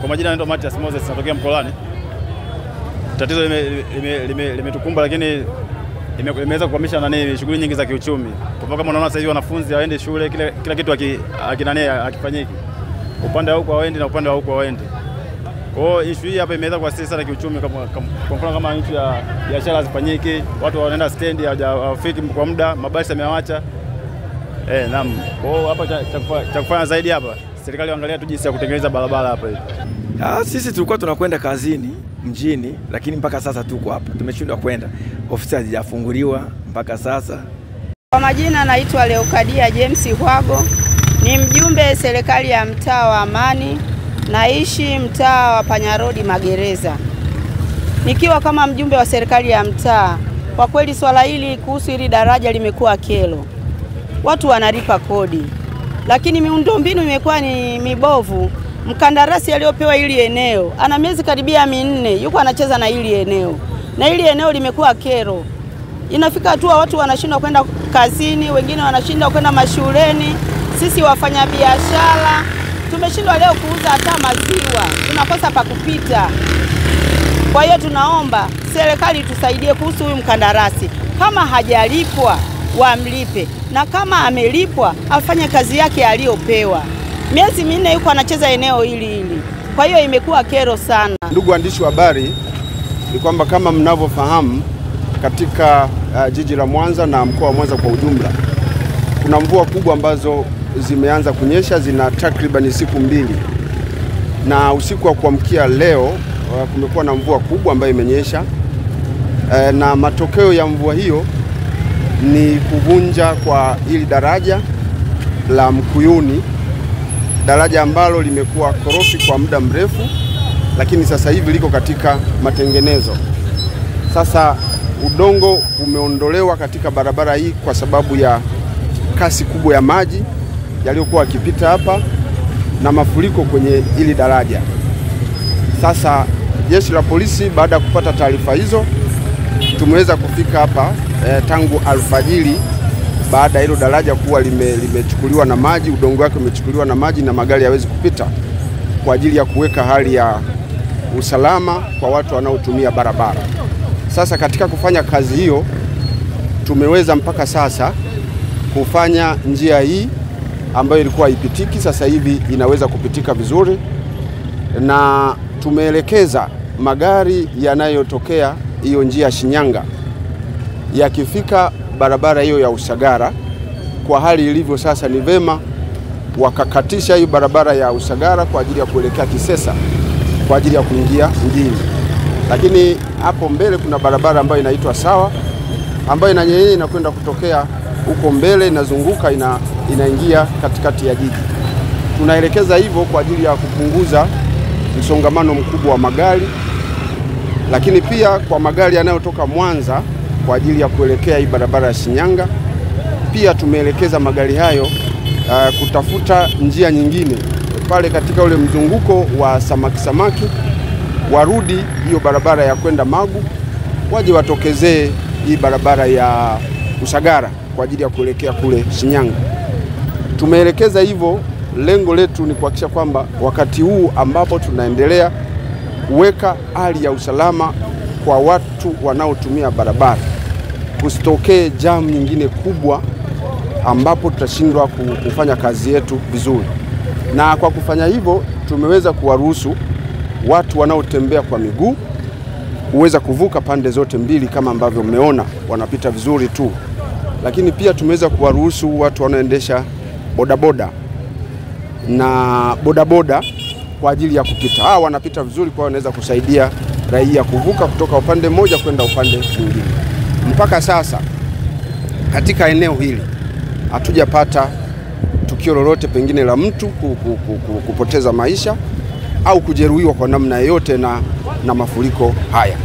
Kwa majina naitwa Matias Moses, natokea Mkolani. Tatizo limetukumba lakini imeweza kuhamisha shughuli nyingi za kiuchumi. Kwa kama unaona sasa hivi wanafunzi waende shule, kila kitu akifanyiki. Upande wa huko waende na upande wa huko waende. Kwa hiyo issue hii hapa imeweza kuathiri sana kiuchumi, kwa mfano kama issue ya biashara zifanyiki, watu wanaenda stendi hawafiki kwa muda, mabasi yamewacha. Naam. Kwa hiyo hapa cha kufanya zaidi hapa, serikali iangalia tu jinsi ya kutengeneza barabara hapa hivi. Sisi tulikuwa tunakwenda kazini mjini, lakini mpaka sasa tuko hapa. Tumeshindwa kwenda. Ofisi hazijafunguliwa mpaka sasa. Kwa majina naitwa Leokadia James Hwago. Ni mjumbe serikali ya mtaa wa Amani. Naishi mtaa wa Panyarodi Magereza. Nikiwa kama mjumbe wa serikali ya mtaa, kwa kweli swala hili kuhusu hili daraja limekuwa kero. Watu wanalipa kodi, lakini miundombinu imekuwa ni mibovu. Mkandarasi aliyopewa hili eneo ana miezi karibia 4 yuko anacheza na hili eneo. Na hili eneo limekuwa kero. Inafika hatua watu wanashindwa kwenda kazini, wengine wanashindwa kwenda mashuleni. Sisi wafanyabiashara tumeshindwa leo kuuza hata maziwa. Tunakosa pa kupita. Kwa hiyo tunaomba serikali tusaidie kuhusu huyu mkandarasi. Kama hajalipwa wamlipe, na kama amelipwa afanye kazi yake aliyopewa. Miezi 4 yuko anacheza eneo hili. Kwa hiyo imekuwa kero sana. Ndugu waandishi wa habari, ni kwamba kama mnavyofahamu katika jiji la Mwanza na mkoa wa Mwanza kwa ujumla, kuna mvua kubwa ambazo zimeanza kunyesha, zina takriban siku 2. Na usiku wa kuamkia leo kumekuwa na mvua kubwa ambayo imenyesha. Na matokeo ya mvua hiyo ni kuvunja kwa hili daraja la Mkuyuni, daraja ambalo limekuwa korofi kwa muda mrefu, lakini sasa hivi liko katika matengenezo. Sasa udongo umeondolewa katika barabara hii kwa sababu ya kasi kubwa ya maji yaliyokuwa yakipita hapa na mafuriko kwenye hili daraja. Sasa jeshi la polisi baada ya kupata taarifa hizo tumeweza kufika hapa tangu alfajiri, baada ya hilo daraja kuwa limechukuliwa na maji, udongo wake umechukuliwa na maji na magari hawezi kupita, kwa ajili ya kuweka hali ya usalama kwa watu wanaotumia barabara. Sasa katika kufanya kazi hiyo tumeweza mpaka sasa kufanya njia hii ambayo ilikuwa haipitiki, sasa hivi inaweza kupitika vizuri, na tumeelekeza magari yanayotokea hiyo njia Shinyanga yakifika barabara hiyo ya Usagara, kwa hali ilivyo sasa ni vema wakakatisha hiyo barabara ya Usagara kwa ajili ya kuelekea Kisesa kwa ajili ya kuingia mjini. Lakini hapo mbele kuna barabara ambayo inaitwa Sawa, ambayo na yenyewe inakwenda kutokea huko mbele, inazunguka inaingia katikati ya jiji. Tunaelekeza hivyo kwa ajili ya kupunguza msongamano mkubwa wa magari, lakini pia kwa magari yanayotoka Mwanza kwa ajili ya kuelekea hii barabara ya Shinyanga. Pia tumeelekeza magari hayo kutafuta njia nyingine pale katika ule mzunguko wa samaki warudi hiyo barabara ya kwenda Magu, waje watokezee hii barabara ya Usagara kwa ajili ya kuelekea kule Shinyanga. Tumeelekeza hivyo, lengo letu ni kuhakikisha kwamba wakati huu ambapo tunaendelea kuweka hali ya usalama kwa watu wanaotumia barabara, kusitokee jamu nyingine kubwa ambapo tutashindwa kufanya kazi yetu vizuri. Na kwa kufanya hivyo tumeweza kuwaruhusu watu wanaotembea kwa miguu kuweza kuvuka pande zote mbili kama ambavyo mmeona wanapita vizuri tu. Lakini pia tumeweza kuwaruhusu watu wanaoendesha bodaboda na bodaboda kwa ajili ya kupita. Hawa wanapita vizuri, kwa wanaweza kusaidia raia kuvuka kutoka upande mmoja kwenda upande mwingine. Mpaka sasa katika eneo hili hatujapata tukio lolote pengine la mtu kupoteza maisha au kujeruhiwa kwa namna yoyote na mafuriko haya.